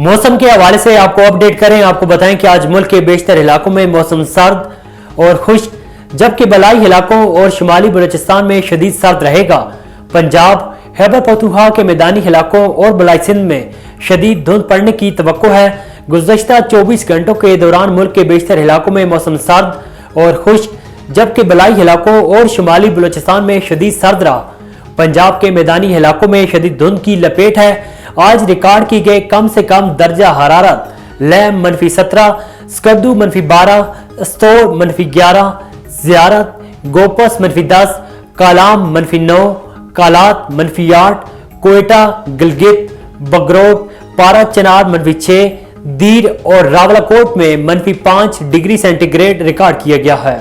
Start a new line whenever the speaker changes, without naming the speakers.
मौसम के हवाले से आपको अपडेट करें। आपको बताएं कि आज मुल्क के बेशतर इलाकों में मौसम सर्द और खुश्क, जबकि बलाई इलाकों और शुमाली बलूचिस्तान में शदीद सर्द रहेगा। पंजाब, खैबर पख्तूनख्वा के मैदानी इलाकों और बलाई सिंध में शदीद धुंध पड़ने की तवक्को है। गुज़श्ता 24 घंटों के दौरान मुल्क के बेशतर इलाकों में मौसम सर्द और खुश्क, जबकि बलाई इलाकों और शुमाली बलूचिस्तान में शदीद सर्द रहा। पंजाब के मैदानी इलाकों में शदीद धुंध की लपेट है। आज रिकॉर्ड की गई कम से कम दर्जा हरारत लैम -17, स्कर्दू -12, स्तोर -11, ज़ियारत, गोपस -10, कालाम -9, कालात -8, कोयटा, गिलगित, बगरोट, पारा चनार -6, दीर और रावलाकोट में -5 डिग्री सेंटीग्रेड रिकॉर्ड किया गया है।